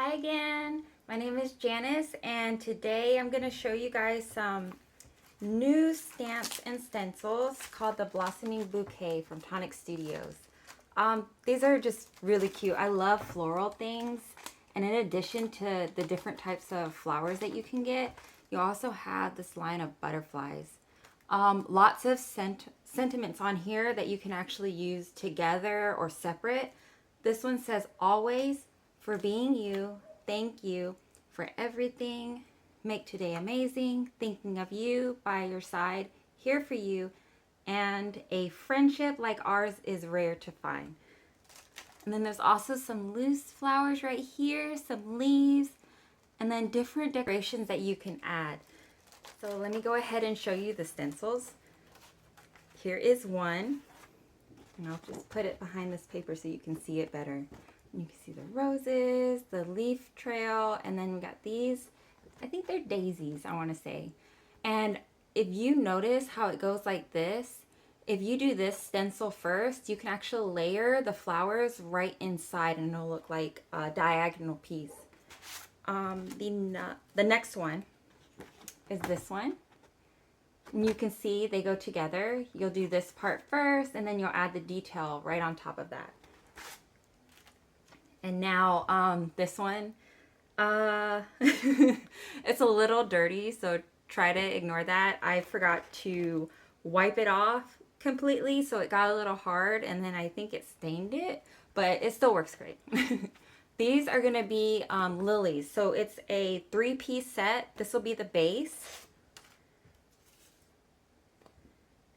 Hi again, my name is Janice and today I'm going to show you guys some new stamps and stencils called the Blossoming Bouquet from Tonic Studios. These are just really cute. I love floral things, and in addition to the different types of flowers that you can get, you also have this line of butterflies. Lots of sentiments on here that you can actually use together or separate. This one says always, for being you, thank you for everything, make today amazing, thinking of you, by your side, here for you, and a friendship like ours is rare to find. And then there's also some loose flowers right here, some leaves, and then different decorations that you can add. So let me go ahead and show you the stencils. Here is one, and I'll just put it behind this paper so you can see it better. You can see the roses, the leaf trail, and then we got these. I think they're daisies, I want to say. And if you notice how it goes like this, if you do this stencil first, you can actually layer the flowers right inside and it'll look like a diagonal piece. The next one is this one. And you can see they go together. You'll do this part first and then you'll add the detail right on top of that. And now this one, it's a little dirty, so try to ignore that. I forgot to wipe it off completely, so it got a little hard, and then I think it stained it, but it still works great. These are going to be lilies, so it's a 3-piece set. This will be the base.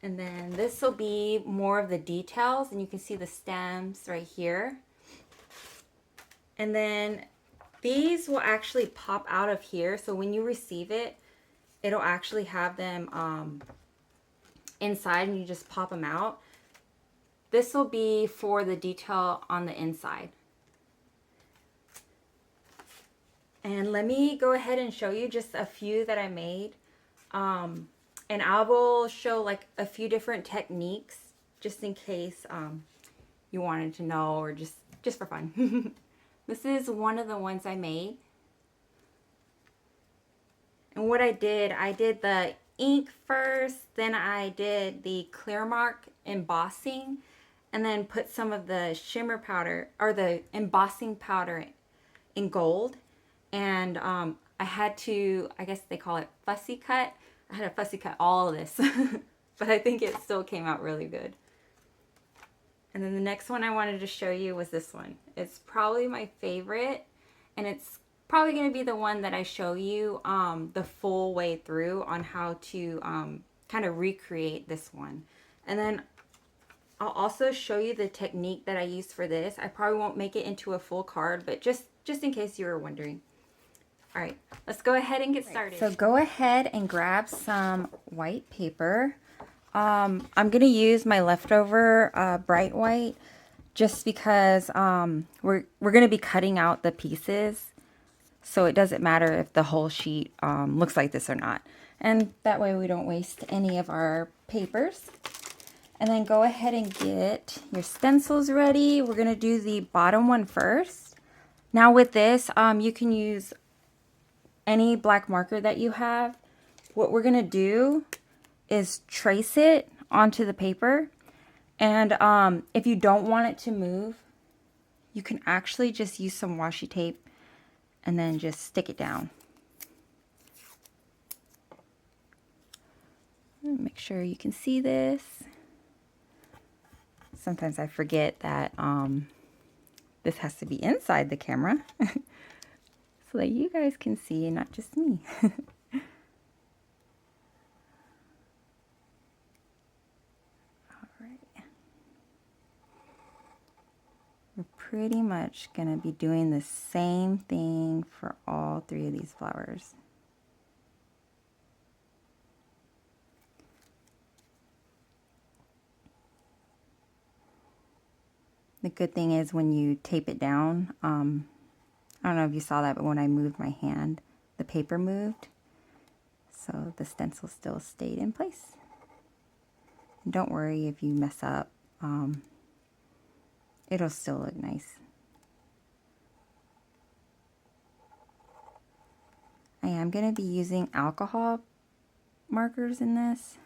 And then this will be more of the details, and you can see the stems right here. And then these will actually pop out of here. So when you receive it, it'll actually have them inside and you just pop them out. This will be for the detail on the inside. And let me go ahead and show you just a few that I made. And I will show like a few different techniques just in case you wanted to know, or just for fun. This is one of the ones I made. And what I did the ink first, then I did the clear mark embossing, and then put some of the shimmer powder, or the embossing powder, in gold. And I had to, I guess they call it fussy cut. I had to fussy cut all of this, but I think it still came out really good. And then the next one I wanted to show you was this one. It's probably my favorite, and it's probably going to be the one that I show you the full way through on how to kind of recreate this one. And then I'll also show you the technique that I used for this. I probably won't make it into a full card, but just in case you were wondering. All right, let's go ahead and get started. So go ahead and grab some white paper. I'm going to use my leftover bright white just because we're going to be cutting out the pieces. So it doesn't matter if the whole sheet looks like this or not. And that way we don't waste any of our papers. And then go ahead and get your stencils ready. We're going to do the bottom one first. Now with this, you can use any black marker that you have. What we're going to do is trace it onto the paper, and if you don't want it to move, you can actually just use some washi tape and then just stick it down. Make sure you can see this. Sometimes I forget that this has to be inside the camera so that you guys can see and not just me. We're pretty much going to be doing the same thing for all 3 of these flowers. The good thing is when you tape it down, I don't know if you saw that, but when I moved my hand, the paper moved. So the stencil still stayed in place. And don't worry if you mess up. It'll still look nice. am going to be using alcohol markers in this.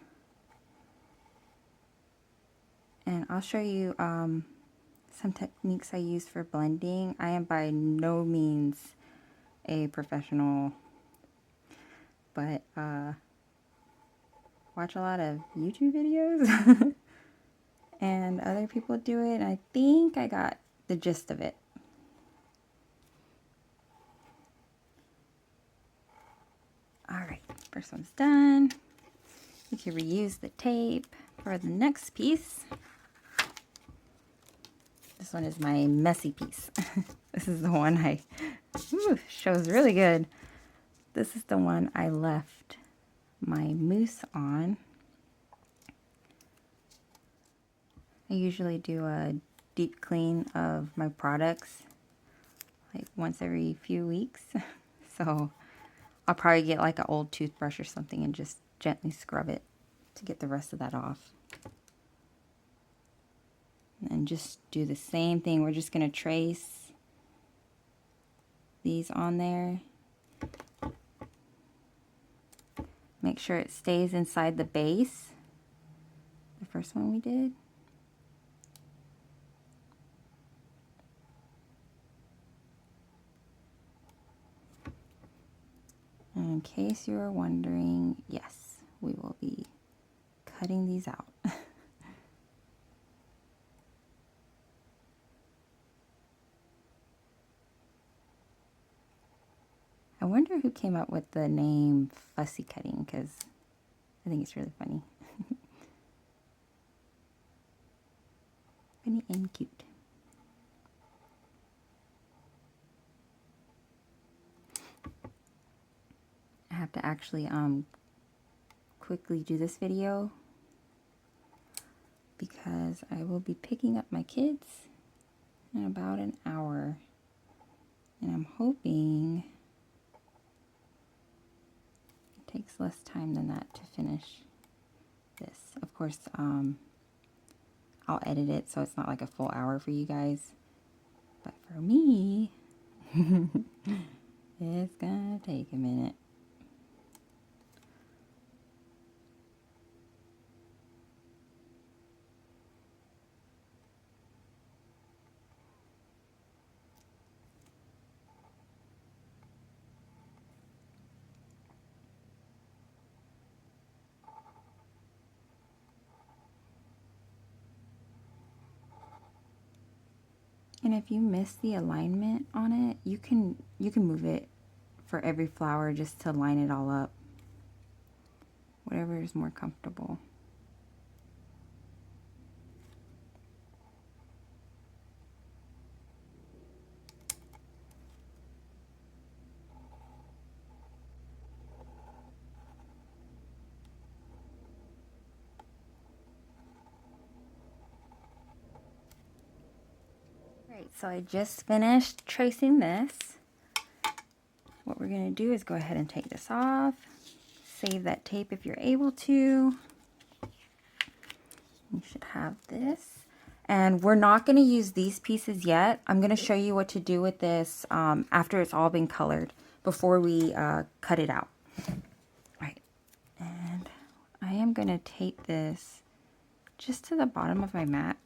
And I'll show you some techniques I use for blending. I am by no means a professional, but watch a lot of YouTube videos and other people do it, and I think I got the gist of it. Alright, first one's done. You can reuse the tape for the next piece. This one is my messy piece. This is the one shows really good. This is the one I left my mousse on. I usually do a deep clean of my products like once every few weeks. So I'll probably get like an old toothbrush or something and just gently scrub it to get the rest of that off. And just do the same thing. We're just going to trace these on there. Make sure it stays inside the base. The first one we did. And in case you are wondering, yes, we will be cutting these out. I wonder who came up with the name fussy cutting, because I think it's really funny. Funny and cute. I have to actually quickly do this video because I will be picking up my kids in about an hour, and I'm hoping it takes less time than that to finish this. Of course, I'll edit it so it's not like a full hour for you guys, but for me it's gonna take a minute. And if you miss the alignment on it, you can move it for every flower just to line it all up. Whatever is more comfortable. Right, so I just finished tracing this. What we're going to do is go ahead and take this off. Save that tape if you're able to. You should have this. And we're not going to use these pieces yet. I'm going to show you what to do with this after it's all been colored, before we cut it out. Right, and I am going to tape this just to the bottom of my mat.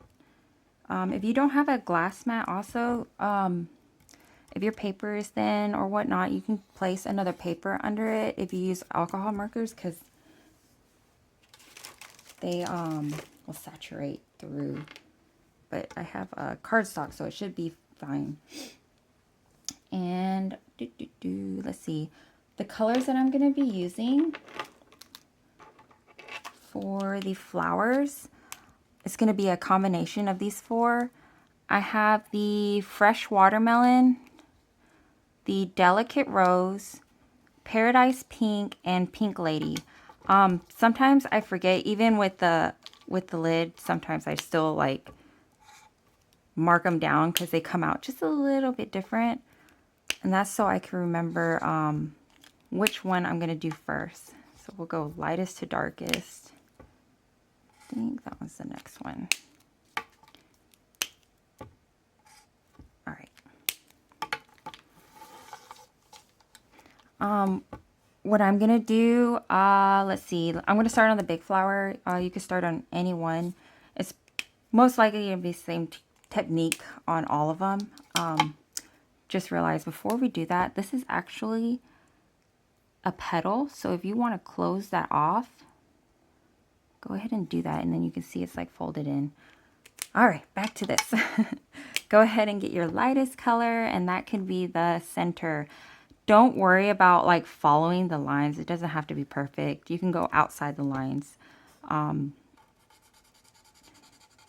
If you don't have a glass mat also, if your paper is thin or whatnot, you can place another paper under it if you use alcohol markers, because they will saturate through. But I have a cardstock, so it should be fine. And let's see. The colors that I'm going to be using for the flowers, it's going to be a combination of these four. I have the fresh watermelon, the delicate rose, paradise pink, and pink lady. Sometimes I forget, even with the lid, sometimes I still like mark them down because they come out just a little bit different. And that's so I can remember which one I'm going to do first. So we'll go lightest to darkest. I think that one's the next one. All right. what I'm gonna do, let's see, I'm gonna start on the big flower. You can start on any one. It's most likely gonna be the same technique on all of them. Just realized before we do that, this is actually a petal. So if you want to close that off, go ahead and do that, and then you can see it's like folded in. All right, back to this. Go ahead and get your lightest color, and that can be the center. Don't worry about like following the lines. It doesn't have to be perfect. You can go outside the lines.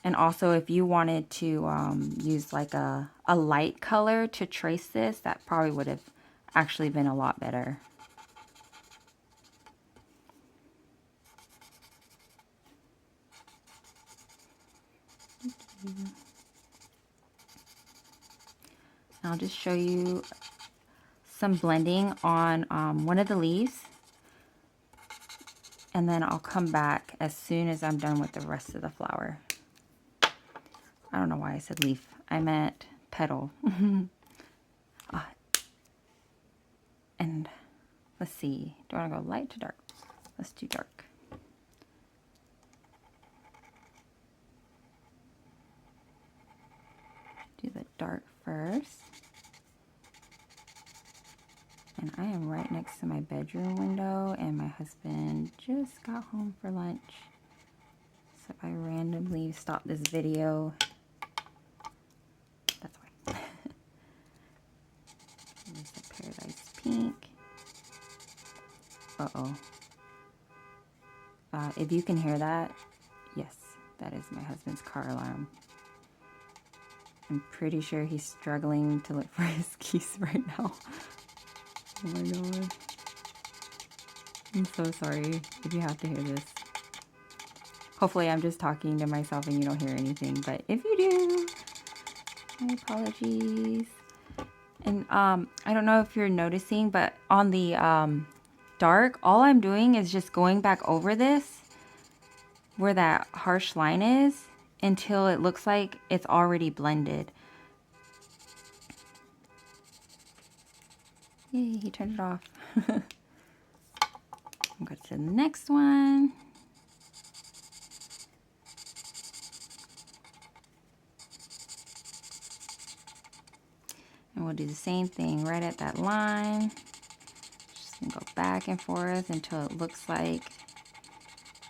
And also if you wanted to use like a light color to trace this, that probably would have actually been a lot better. I'll just show you some blending on one of the leaves, and then I'll come back as soon as I'm done with the rest of the flower. I don't know why I said leaf. I meant petal. And let's see. Do I want to go light to dark? Let's do dark. Do the dark first. And I am right next to my bedroom window, and my husband just got home for lunch. So if I randomly stop this video, that's why. There's a Paradise Pink. Uh-oh. If you can hear that, yes, that is my husband's car alarm. I'm pretty sure he's struggling to look for his keys right now. Oh my god. I'm so sorry if you have to hear this. Hopefully I'm just talking to myself and you don't hear anything, but if you do, my apologies. And I don't know if you're noticing, but on the dark, all I'm doing is just going back over this where that harsh line is until it looks like it's already blended. Yay, he turned it off. I'll go to the next one. And we'll do the same thing right at that line. Just gonna go back and forth until it looks like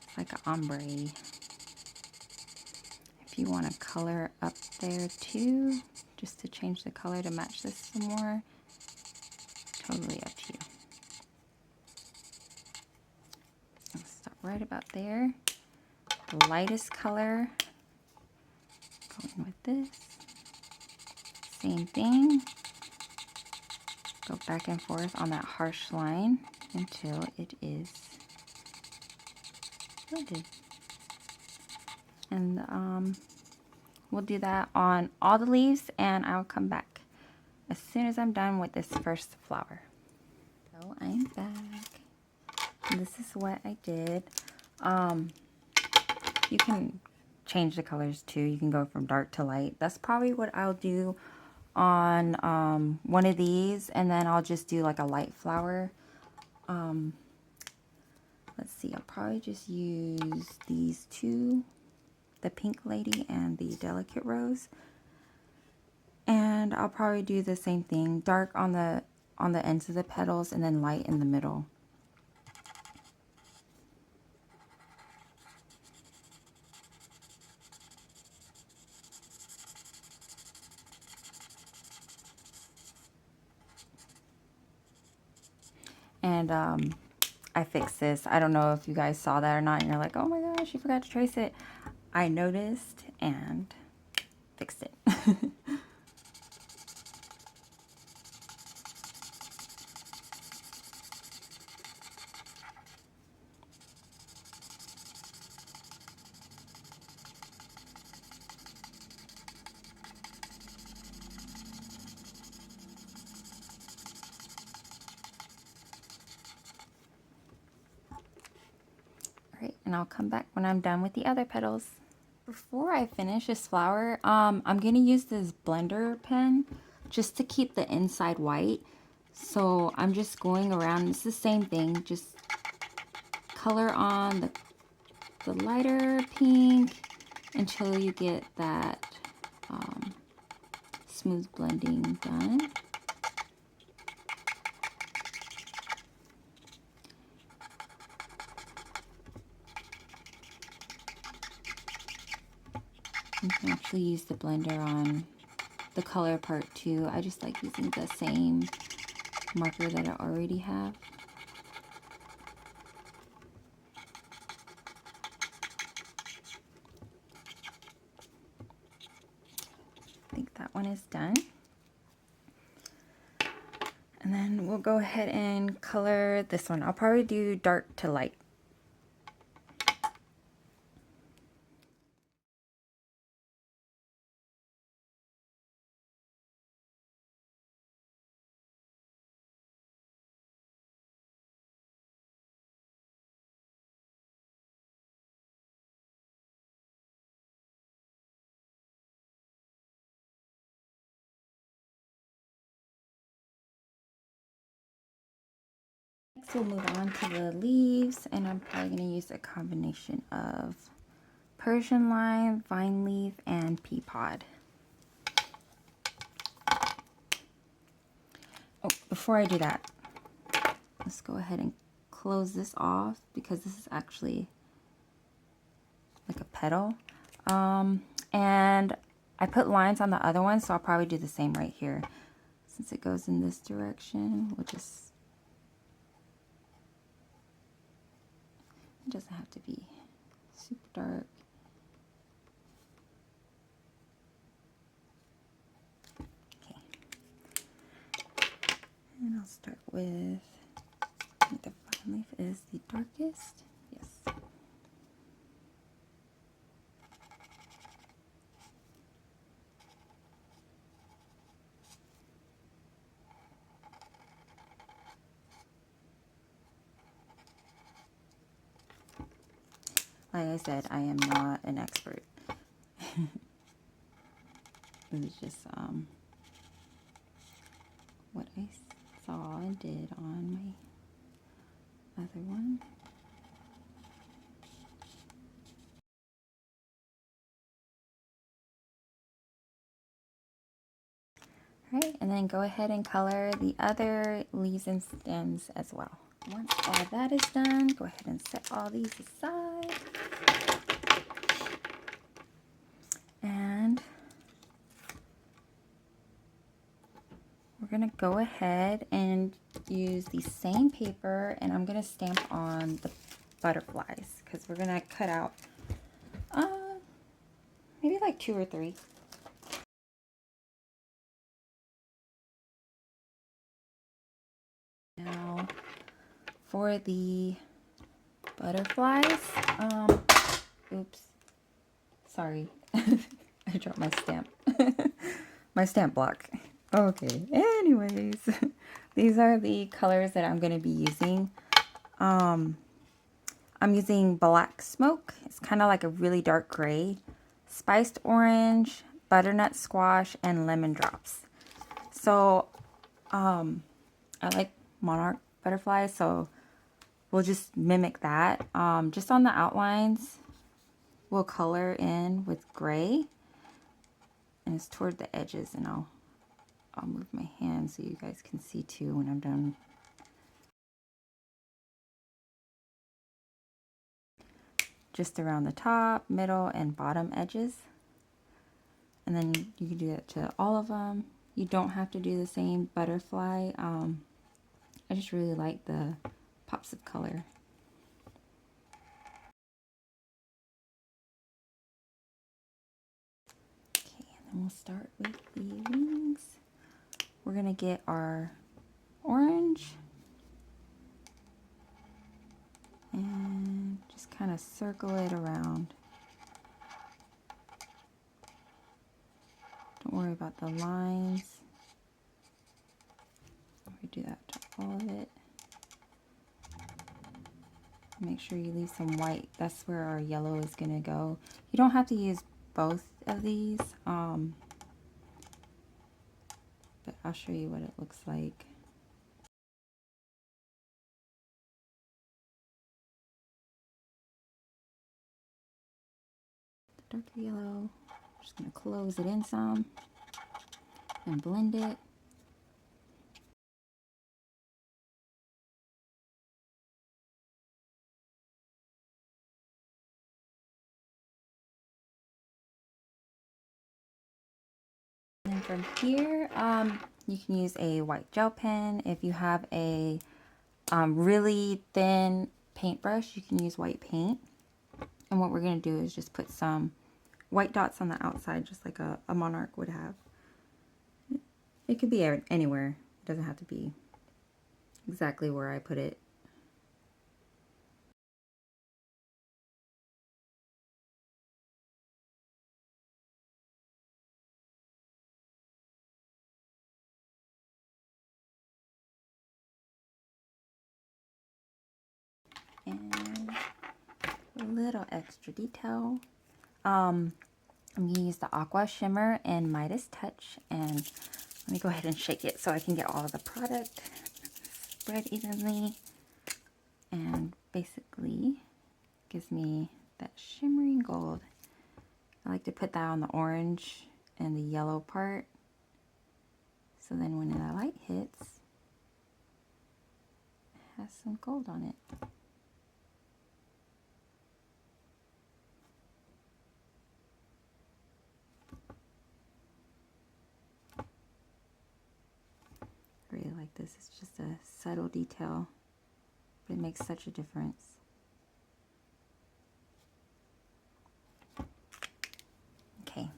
it's like an ombre. If you want to color up there too, just to change the color to match this some more, totally up to you. I'll stop right about there. The lightest color, going with this. Same thing. Go back and forth on that harsh line until it is blended. And we'll do that on all the leaves, and I'll come back as soon as I'm done with this first flower. So I'm back. And this is what I did. You can change the colors too. You can go from dark to light. That's probably what I'll do on one of these, and then I'll just do like a light flower. Let's see, I'll probably just use these two, the pink lady and the delicate rose, and I'll probably do the same thing, dark on the ends of the petals and then light in the middle. And I fixed this. I don't know if you guys saw that or not, and you're like, oh my gosh, you forgot to trace it. I noticed and fixed it. Alright, and I'll come back when I'm done with the other petals. Before I finish this flower, I'm going to use this blender pen just to keep the inside white. So I'm just going around. It's the same thing. Just color on the lighter pink until you get that smooth blending done. You can actually use the blender on the color part too. I just like using the same marker that I already have. I think that one is done. And then we'll go ahead and color this one. I'll probably do dark to light. Next we'll move on to the leaves, and I'm probably going to use a combination of Persian lime, vine leaf, and pea pod. Oh, before I do that, let's go ahead and close this off because this is actually like a petal. And I put lines on the other one, so I'll probably do the same right here. Since it goes in this direction, we'll just, it doesn't have to be super dark. Okay. And I'll start with, I think the vine leaf is the darkest. Yes. Like I said, I am not an expert. This is just what I saw and did on my other one. Alright, and then go ahead and color the other leaves and stems as well. Once all that is done, go ahead and set all these aside. And we're going to go ahead and use the same paper, and I'm going to stamp on the butterflies because we're going to cut out maybe like 2 or 3. Now for the butterflies, oops, sorry, I dropped my stamp, my stamp block. Okay, anyways, these are the colors that I'm going to be using. I'm using black smoke. It's kind of like a really dark gray, spiced orange, butternut squash, and lemon drops. So I like monarch butterflies, so we'll just mimic that. Just on the outlines, we'll color in with gray, and it's toward the edges, and I'll move my hand so you guys can see too when I'm done. Just around the top, middle, and bottom edges. And then you can do that to all of them. You don't have to do the same butterfly. I just really like the pops of color. Okay, and then we'll start with the wings. We're gonna get our orange and just kind of circle it around. Don't worry about the lines. We do that to all of it. Make sure you leave some white. That's where our yellow is gonna go. You don't have to use both of these, but I'll show you what it looks like. darker yellow. Just gonna close it in some and blend it. And from here, you can use a white gel pen. If you have a really thin paintbrush, you can use white paint. And what we're going to do is just put some white dots on the outside, just like a monarch would have. It could be anywhere. It doesn't have to be exactly where I put it. And a little extra detail. I'm going to use the Aqua Shimmer and Midas Touch, and let me go ahead and shake it so I can get all of the product spread evenly, and basically gives me that shimmering gold. I like to put that on the orange and the yellow part, so then when the light hits, it has some gold on it. I really like this. It's just a subtle detail, but it makes such a difference. Okay,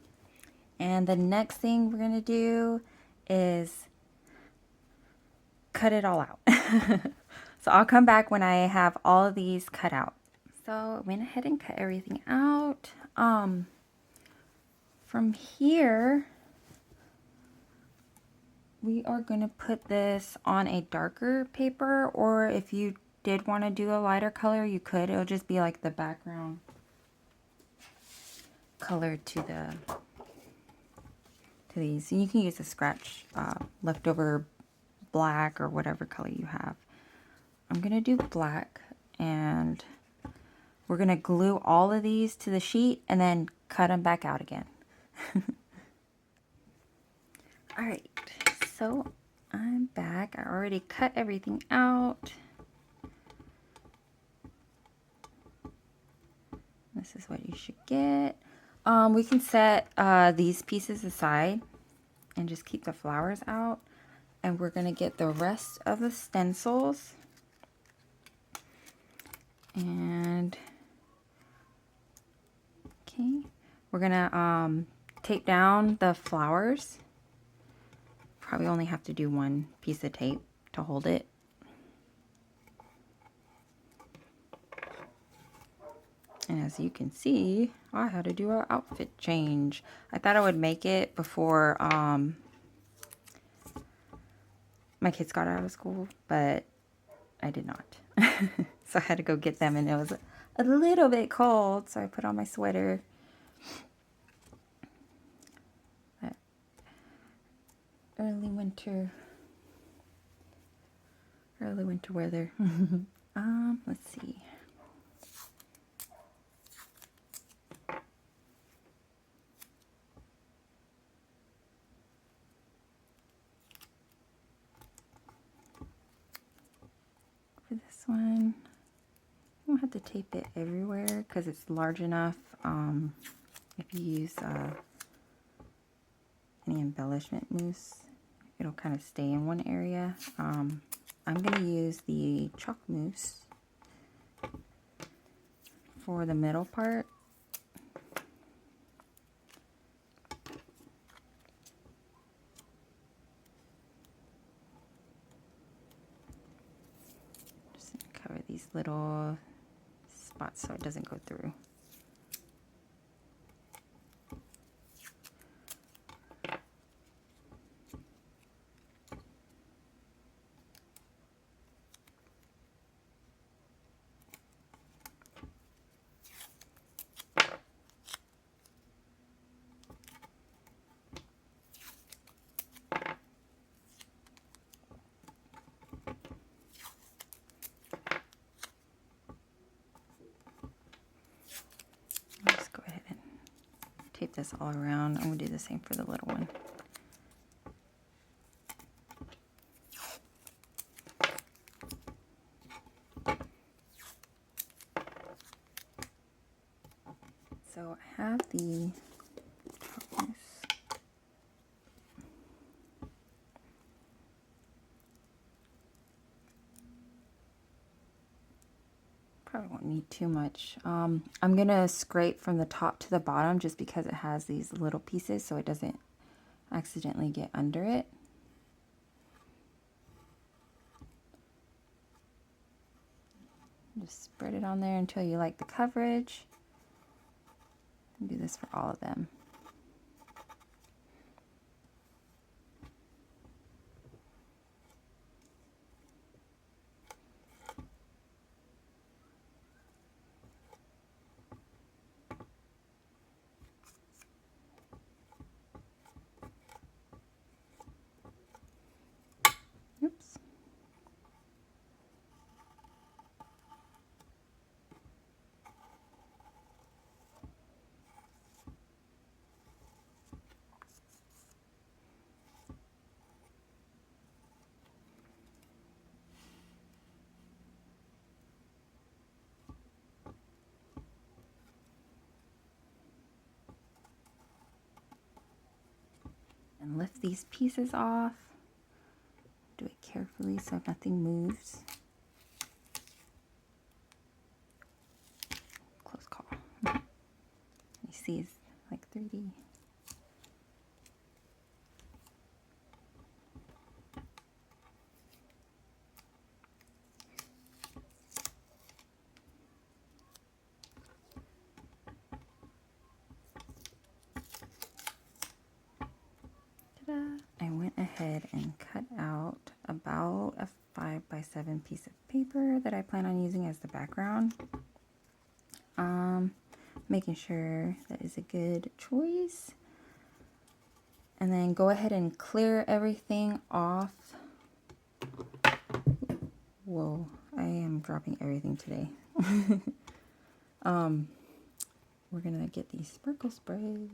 and the next thing we're going to do is cut it all out. So I'll come back when I have all of these cut out. So I went ahead and cut everything out. From here, we are going to put this on a darker paper, or if you did want to do a lighter color, you could. It'll just be like the background color to these. And you can use a scratch leftover black or whatever color you have. I'm going to do black, and we're going to glue all of these to the sheet and then cut them back out again. Alright, so I'm back. I already cut everything out. This is what you should get. We can set these pieces aside and just keep the flowers out. And we're going to get the rest of the stencils. And, okay, we're going to tape down the flowers. Probably only have to do one piece of tape to hold it. And as you can see, I had to do an outfit change. I thought I would make it before my kids got out of school, but I did not. So I had to go get them, and it was a little bit cold, so I put on my sweater. But early winter weather. Let's see. For this one, you don't have to tape it everywhere because it's large enough. If you use any embellishment mousse, it'll kind of stay in one area. I'm going to use the chalk mousse for the middle part. Just cover these little spots so it doesn't go through. get this all around. I'm going to do the same for the little one. So I have the darkness. Probably won't need too much. I'm going to scrape from the top to the bottom just because it has these little pieces so it doesn't accidentally get under it. Just spread it on there until you like the coverage. Do this for all of them. Oops. And lift these pieces off. Do it carefully so nothing moves. Close call. You see it's like 3D. I went ahead and cut out about a 5x7 piece of paper that I plan on using as the background. Making sure that is a good choice. And then go ahead and clear everything off. Whoa, I am dropping everything today. We're gonna get the sparkle spray.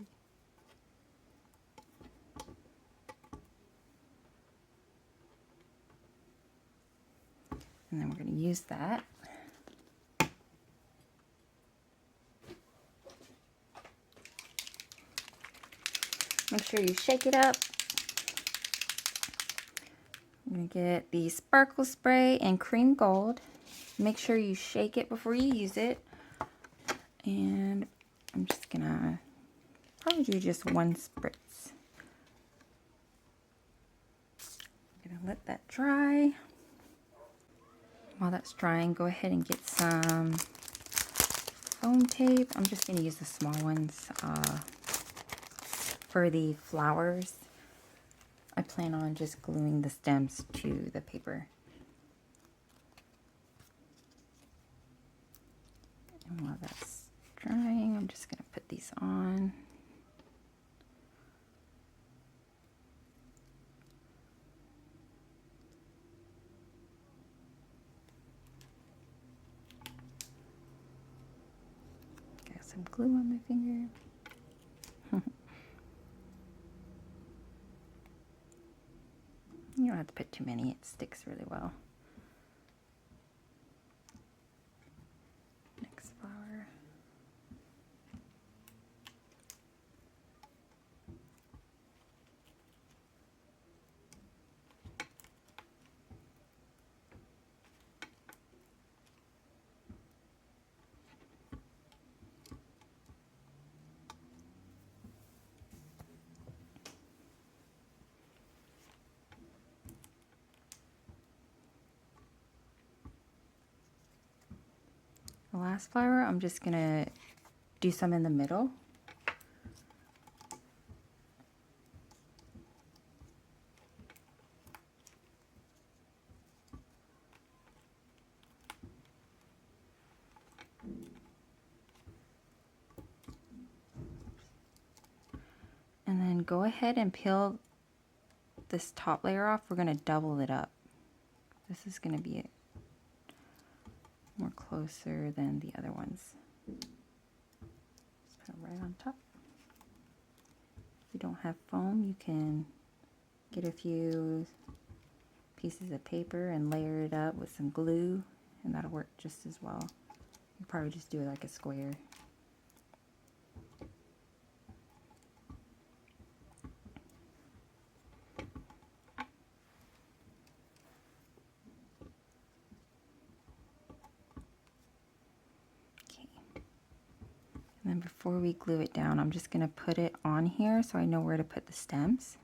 And then we're going to use that. Make sure you shake it up. I'm going to get the sparkle spray and cream gold. Make sure you shake it before you use it. And I'm just going to probably do just one spritz. I'm going to let that dry. While that's drying, go ahead and get some foam tape. I'm just going to use the small ones for the flowers. I plan on just gluing the stems to the paper. And while that's drying, I'm just going to put these on. Some glue on my finger. You don't have to put too many, it sticks really well. Next flower. The last flower, I'm just gonna do some in the middle. And then go ahead and peel this top layer off. We're gonna double it up. This is gonna be more closer than the other ones. Just put it right on top. you don't have foam, you can get a few pieces of paper and layer it up with some glue, and that'll work just as well. You probably just do it like a square. Okay. And then before we glue it down, I'm just going to put it on here so I know where to put the stems.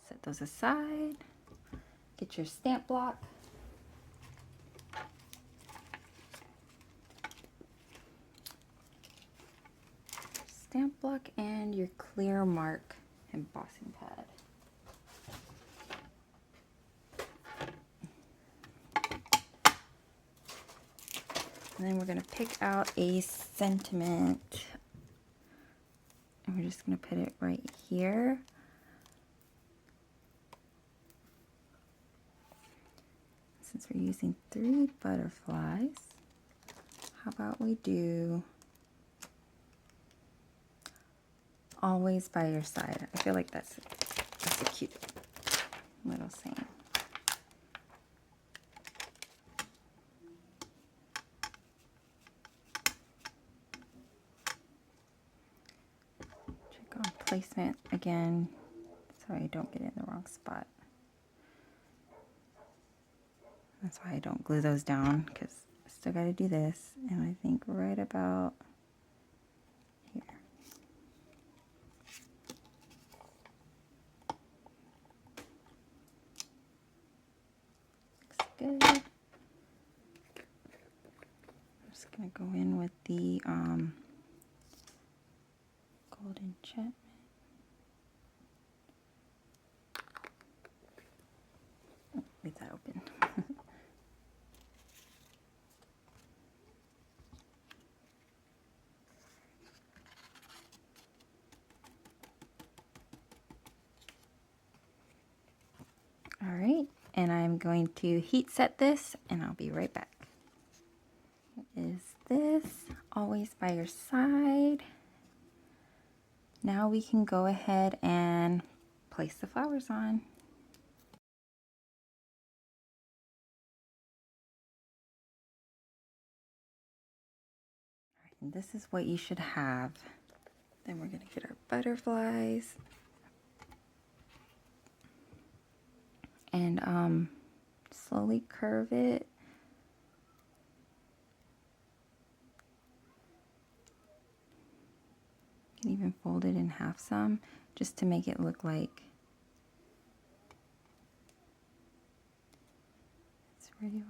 Set those aside. Get your stamp block. Stamp block and your clear mark embossing pad. And then we're going to pick out a sentiment, and we're just going to put it right here. Since we're using 3 butterflies, how about we do always by your side? I feel like that's a cute little saying. Check on placement again so I don't get in the wrong spot. That's why I don't glue those down, because I still got to do this, and I think right about here. Looks good. I'm just going to go in with the gold enchantment. Oh, leave that open. All right, and I'm going to heat set this, and I'll be right back. Is this always by your side? Now we can go ahead and place the flowers on. All right, and this is what you should have. Then we're going to get our butterflies. And slowly curve it. You can even fold it in half some, just to make it look like it's real.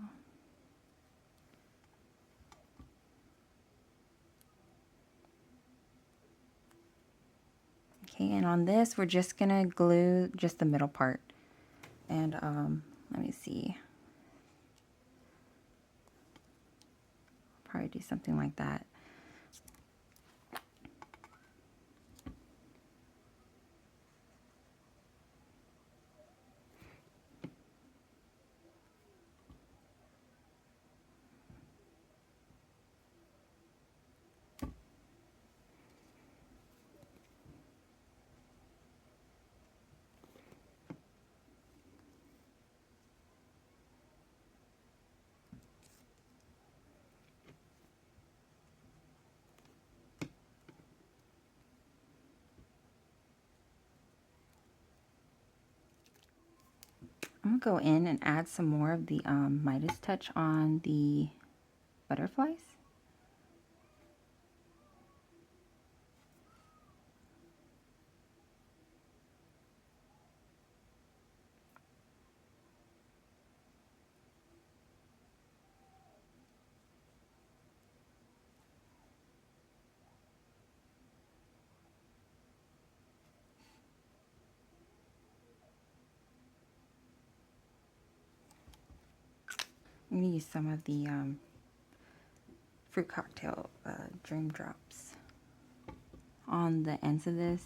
Okay, and on this, we're just gonna glue just the middle part. And let me see. Probably do something like that. I'm gonna go in and add some more of the Midas touch on the butterflies. I'm gonna use some of the fruit cocktail dream drops on the ends of this.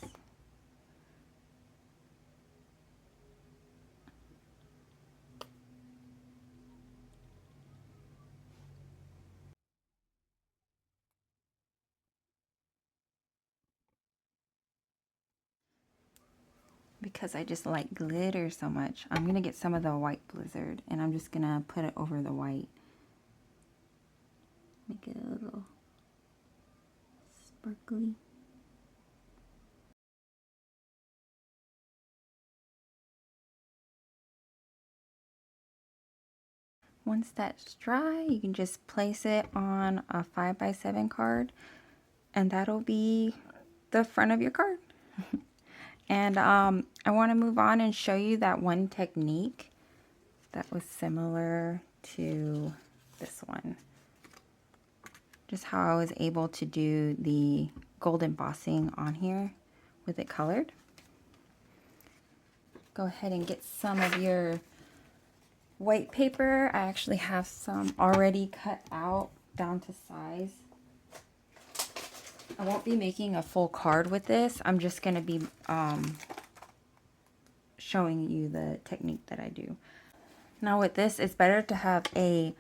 Because I just like glitter so much, I'm gonna get some of the white blizzard and I'm just gonna put it over the white. Make it a little sparkly. Once that's dry, you can just place it on a 5x7 card and that'll be the front of your card. And I want to move on and show you that one technique that was similar to this one. Just how I was able to do the gold embossing on here with it colored. Go ahead and get some of your white paper. I actually have some already cut out down to size. I won't be making a full card with this. I'm just going to be showing you the technique that I do. Now with this, it's better to have a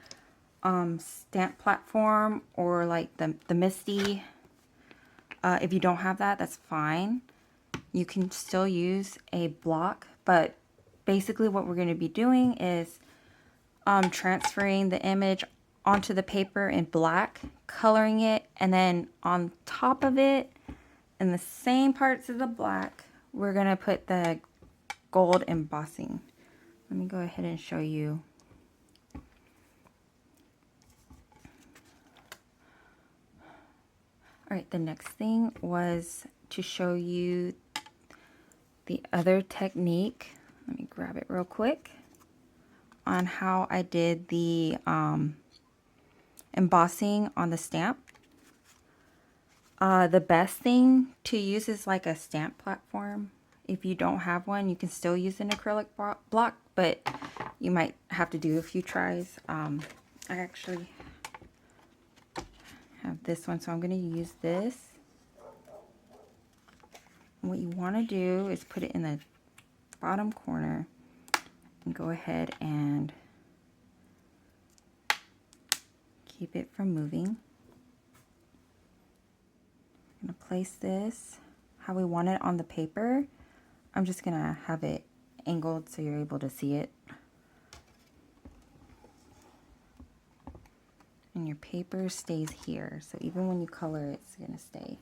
stamp platform or like the Misty. If you don't have that, that's fine. You can still use a block, but basically what we're going to be doing is transferring the image onto the paper in black, coloring it, and then on top of it, in the same parts of the black, we're going to put the gold embossing. Let me go ahead and show you. Alright, the next thing was to show you the other technique. Let me grab it real quick. On how I did the embossing on the stamp. The best thing to use is like a stamp platform. If you don't have one, you can still use an acrylic block, but you might have to do a few tries. I actually have this one, so I'm going to use this. And what you want to do is put it in the bottom corner and go ahead and keep it from moving. I'm going to place this how we want it on the paper. I'm just going to have it angled so you're able to see it. And your paper stays here, so even when you color it, it's going to stay.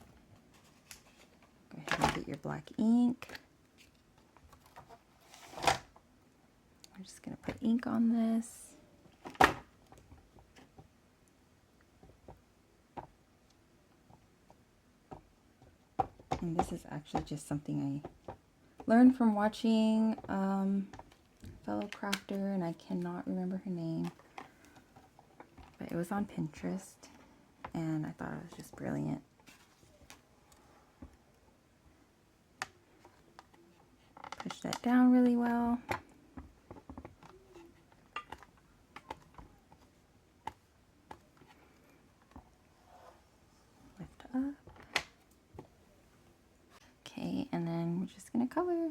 Go ahead and get your black ink. I'm just going to put ink on this. And this is actually just something I learned from watching a fellow crafter, and I cannot remember her name. But it was on Pinterest, and I thought it was just brilliant. Push that down really well. Lift up. Okay, and then we're just going to color.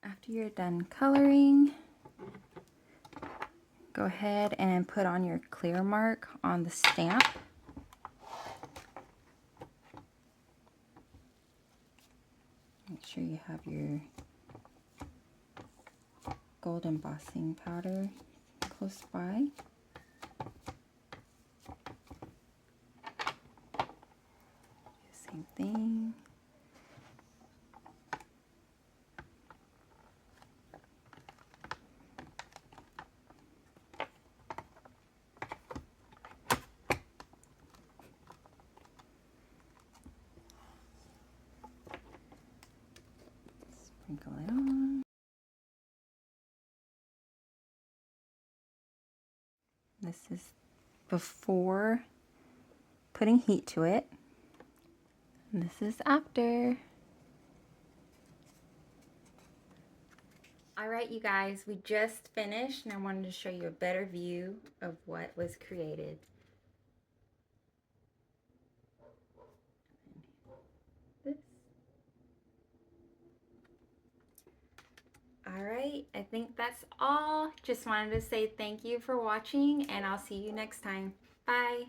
After you're done coloring, go ahead and put on your clear mark on the stamp. Make sure you have your gold embossing powder close by. Same thing. Sprinkle it on. This is before putting heat to it. And this is after. All right, you guys, we just finished and I wanted to show you a better view of what was created. This. All right, I think that's all. Just wanted to say thank you for watching and I'll see you next time. Bye.